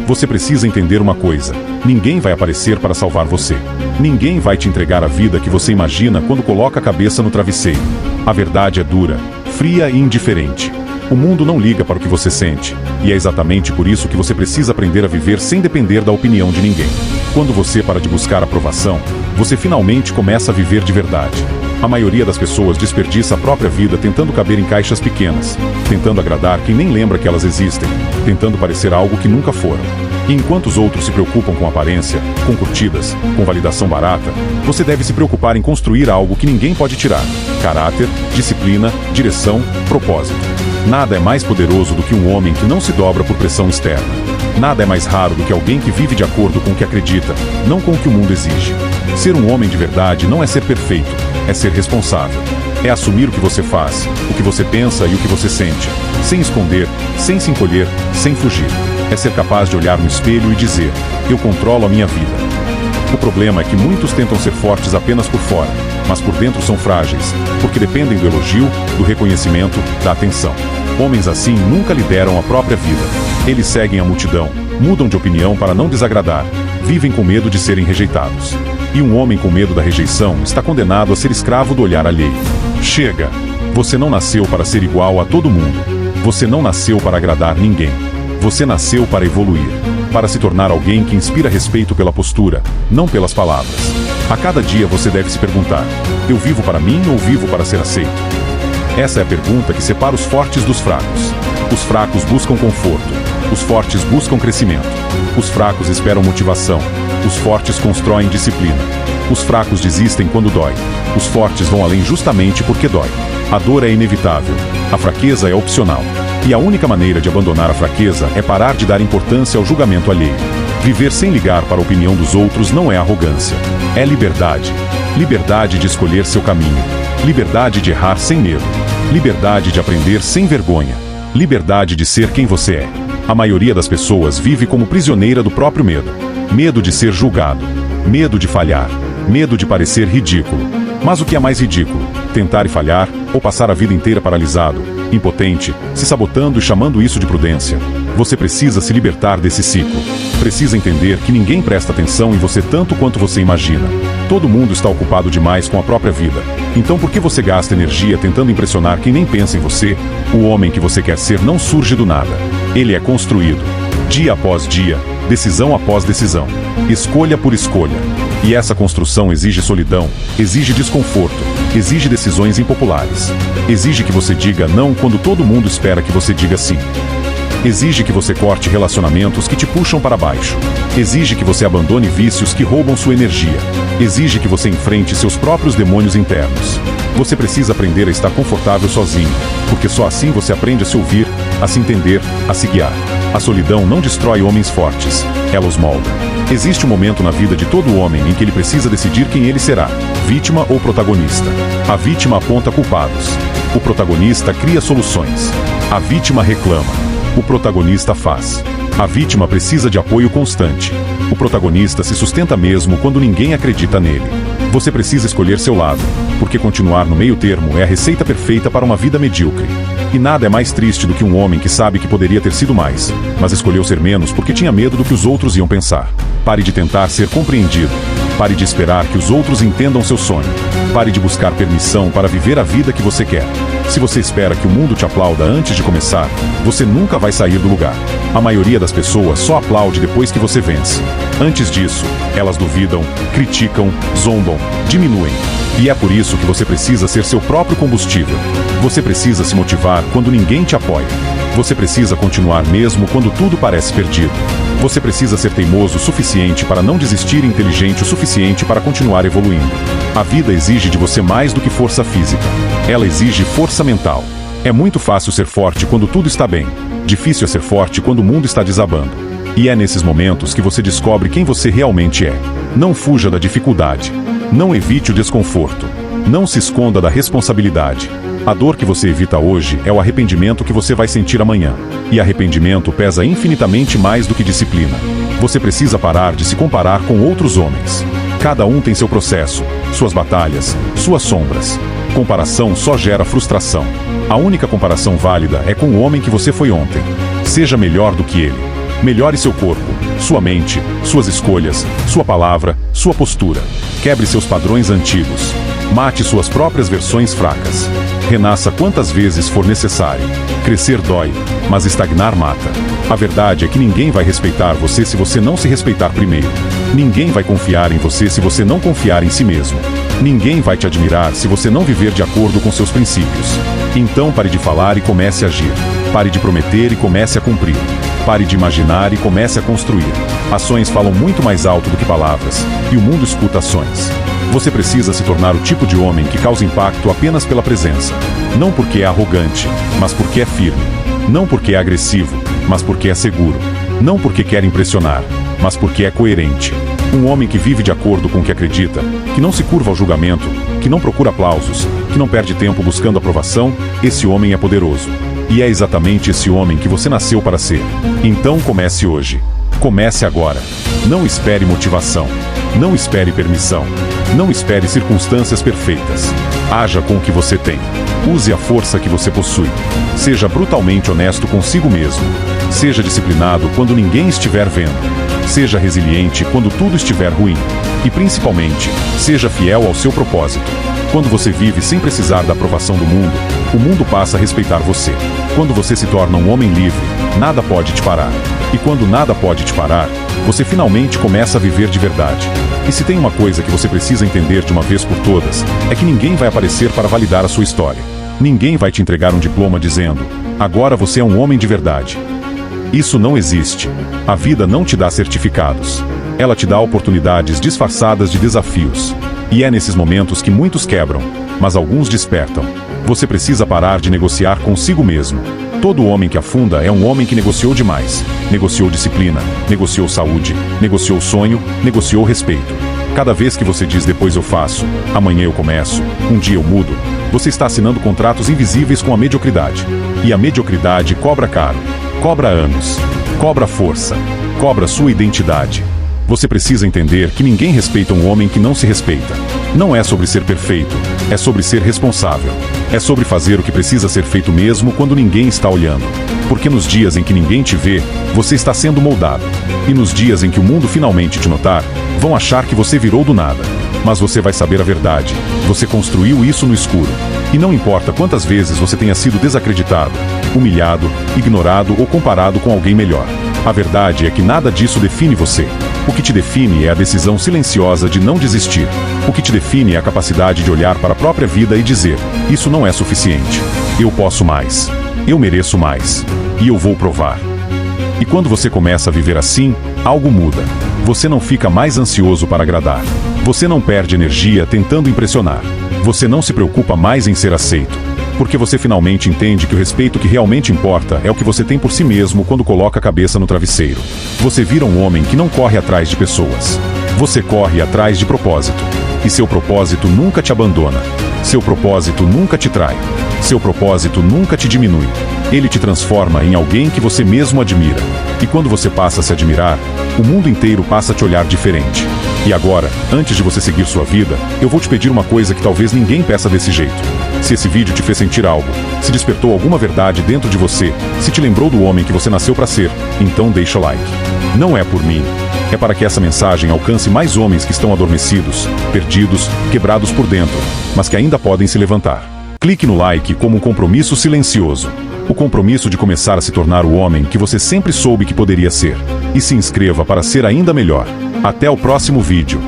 Você precisa entender uma coisa: ninguém vai aparecer para salvar você. Ninguém vai te entregar a vida que você imagina quando coloca a cabeça no travesseiro. A verdade é dura, fria e indiferente. O mundo não liga para o que você sente, e é exatamente por isso que você precisa aprender a viver sem depender da opinião de ninguém. Quando você para de buscar aprovação, você finalmente começa a viver de verdade. A maioria das pessoas desperdiça a própria vida tentando caber em caixas pequenas, tentando agradar quem nem lembra que elas existem, tentando parecer algo que nunca foram. E enquanto os outros se preocupam com aparência, com curtidas, com validação barata, você deve se preocupar em construir algo que ninguém pode tirar: caráter, disciplina, direção, propósito. Nada é mais poderoso do que um homem que não se dobra por pressão externa. Nada é mais raro do que alguém que vive de acordo com o que acredita, não com o que o mundo exige. Ser um homem de verdade não é ser perfeito, é ser responsável. É assumir o que você faz, o que você pensa e o que você sente, sem esconder, sem se encolher, sem fugir. É ser capaz de olhar no espelho e dizer: eu controlo a minha vida. O problema é que muitos tentam ser fortes apenas por fora, mas por dentro são frágeis, porque dependem do elogio, do reconhecimento, da atenção. Homens assim nunca lideram a própria vida. Eles seguem a multidão, mudam de opinião para não desagradar, vivem com medo de serem rejeitados. E um homem com medo da rejeição está condenado a ser escravo do olhar alheio. Chega! Você não nasceu para ser igual a todo mundo. Você não nasceu para agradar ninguém. Você nasceu para evoluir, para se tornar alguém que inspira respeito pela postura, não pelas palavras. A cada dia você deve se perguntar: eu vivo para mim ou vivo para ser aceito? Essa é a pergunta que separa os fortes dos fracos. Os fracos buscam conforto. Os fortes buscam crescimento. Os fracos esperam motivação. Os fortes constroem disciplina. Os fracos desistem quando dói. Os fortes vão além justamente porque dói. A dor é inevitável. A fraqueza é opcional. E a única maneira de abandonar a fraqueza é parar de dar importância ao julgamento alheio. Viver sem ligar para a opinião dos outros não é arrogância. É liberdade. Liberdade de escolher seu caminho. Liberdade de errar sem medo. Liberdade de aprender sem vergonha. Liberdade de ser quem você é. A maioria das pessoas vive como prisioneira do próprio medo. Medo de ser julgado. Medo de falhar. Medo de parecer ridículo. Mas o que é mais ridículo? Tentar e falhar, ou passar a vida inteira paralisado, impotente, se sabotando e chamando isso de prudência? Você precisa se libertar desse ciclo. Precisa entender que ninguém presta atenção em você tanto quanto você imagina. Todo mundo está ocupado demais com a própria vida. Então por que você gasta energia tentando impressionar quem nem pensa em você? O homem que você quer ser não surge do nada. Ele é construído. Dia após dia, decisão após decisão. Escolha por escolha. E essa construção exige solidão, exige desconforto, exige decisões impopulares. Exige que você diga não quando todo mundo espera que você diga sim. Exige que você corte relacionamentos que te puxam para baixo. Exige que você abandone vícios que roubam sua energia. Exige que você enfrente seus próprios demônios internos. Você precisa aprender a estar confortável sozinho, porque só assim você aprende a se ouvir, a se entender, a se guiar. A solidão não destrói homens fortes, ela os molda. Existe um momento na vida de todo homem em que ele precisa decidir quem ele será, vítima ou protagonista. A vítima aponta culpados. O protagonista cria soluções. A vítima reclama. O protagonista faz. A vítima precisa de apoio constante. O protagonista se sustenta mesmo quando ninguém acredita nele. Você precisa escolher seu lado, porque continuar no meio termo é a receita perfeita para uma vida medíocre. E nada é mais triste do que um homem que sabe que poderia ter sido mais, mas escolheu ser menos porque tinha medo do que os outros iam pensar. Pare de tentar ser compreendido. Pare de esperar que os outros entendam seu sonho. Pare de buscar permissão para viver a vida que você quer. Se você espera que o mundo te aplauda antes de começar, você nunca vai sair do lugar. A maioria das pessoas só aplaude depois que você vence. Antes disso, elas duvidam, criticam, zombam, diminuem. E é por isso que você precisa ser seu próprio combustível. Você precisa se motivar quando ninguém te apoia. Você precisa continuar mesmo quando tudo parece perdido. Você precisa ser teimoso o suficiente para não desistir e inteligente o suficiente para continuar evoluindo. A vida exige de você mais do que força física. Ela exige força mental. É muito fácil ser forte quando tudo está bem. Difícil é ser forte quando o mundo está desabando. E é nesses momentos que você descobre quem você realmente é. Não fuja da dificuldade. Não evite o desconforto. Não se esconda da responsabilidade. A dor que você evita hoje é o arrependimento que você vai sentir amanhã. E arrependimento pesa infinitamente mais do que disciplina. Você precisa parar de se comparar com outros homens. Cada um tem seu processo, suas batalhas, suas sombras. Comparação só gera frustração. A única comparação válida é com o homem que você foi ontem. Seja melhor do que ele. Melhore seu corpo, sua mente, suas escolhas, sua palavra, sua postura. Quebre seus padrões antigos. Mate suas próprias versões fracas. Renasça quantas vezes for necessário. Crescer dói, mas estagnar mata. A verdade é que ninguém vai respeitar você se você não se respeitar primeiro. Ninguém vai confiar em você se você não confiar em si mesmo. Ninguém vai te admirar se você não viver de acordo com seus princípios. Então pare de falar e comece a agir. Pare de prometer e comece a cumprir. Pare de imaginar e comece a construir. Ações falam muito mais alto do que palavras, e o mundo escuta ações. Você precisa se tornar o tipo de homem que causa impacto apenas pela presença. Não porque é arrogante, mas porque é firme. Não porque é agressivo, mas porque é seguro. Não porque quer impressionar, mas porque é coerente. Um homem que vive de acordo com o que acredita, que não se curva ao julgamento, que não procura aplausos, que não perde tempo buscando aprovação, esse homem é poderoso. E é exatamente esse homem que você nasceu para ser. Então comece hoje. Comece agora. Não espere motivação. Não espere permissão. Não espere circunstâncias perfeitas. Haja com o que você tem. Use a força que você possui. Seja brutalmente honesto consigo mesmo. Seja disciplinado quando ninguém estiver vendo. Seja resiliente quando tudo estiver ruim. E principalmente, seja fiel ao seu propósito. Quando você vive sem precisar da aprovação do mundo, o mundo passa a respeitar você. Quando você se torna um homem livre, nada pode te parar. E quando nada pode te parar, você finalmente começa a viver de verdade. E se tem uma coisa que você precisa entender de uma vez por todas, é que ninguém vai aparecer para validar a sua história. Ninguém vai te entregar um diploma dizendo: agora você é um homem de verdade. Isso não existe. A vida não te dá certificados. Ela te dá oportunidades disfarçadas de desafios. E é nesses momentos que muitos quebram, mas alguns despertam. Você precisa parar de negociar consigo mesmo. Todo homem que afunda é um homem que negociou demais. Negociou disciplina, negociou saúde, negociou sonho, negociou respeito. Cada vez que você diz depois eu faço, amanhã eu começo, um dia eu mudo, você está assinando contratos invisíveis com a mediocridade. E a mediocridade cobra caro, cobra anos, cobra força, cobra sua identidade. Você precisa entender que ninguém respeita um homem que não se respeita. Não é sobre ser perfeito, é sobre ser responsável. É sobre fazer o que precisa ser feito mesmo quando ninguém está olhando. Porque nos dias em que ninguém te vê, você está sendo moldado. E nos dias em que o mundo finalmente te notar, vão achar que você virou do nada. Mas você vai saber a verdade. Você construiu isso no escuro. E não importa quantas vezes você tenha sido desacreditado, humilhado, ignorado ou comparado com alguém melhor. A verdade é que nada disso define você. O que te define é a decisão silenciosa de não desistir. O que te define é a capacidade de olhar para a própria vida e dizer: isso não é suficiente. Eu posso mais. Eu mereço mais. E eu vou provar. E quando você começa a viver assim, algo muda. Você não fica mais ansioso para agradar. Você não perde energia tentando impressionar. Você não se preocupa mais em ser aceito. Porque você finalmente entende que o respeito que realmente importa é o que você tem por si mesmo quando coloca a cabeça no travesseiro. Você vira um homem que não corre atrás de pessoas. Você corre atrás de propósito. E seu propósito nunca te abandona. Seu propósito nunca te trai. Seu propósito nunca te diminui. Ele te transforma em alguém que você mesmo admira. E quando você passa a se admirar, o mundo inteiro passa a te olhar diferente. E agora, antes de você seguir sua vida, eu vou te pedir uma coisa que talvez ninguém peça desse jeito. Se esse vídeo te fez sentir algo, se despertou alguma verdade dentro de você, se te lembrou do homem que você nasceu para ser, então deixa o like. Não é por mim. É para que essa mensagem alcance mais homens que estão adormecidos, perdidos, quebrados por dentro, mas que ainda podem se levantar. Clique no like como um compromisso silencioso. O compromisso de começar a se tornar o homem que você sempre soube que poderia ser. E se inscreva para ser ainda melhor. Até o próximo vídeo.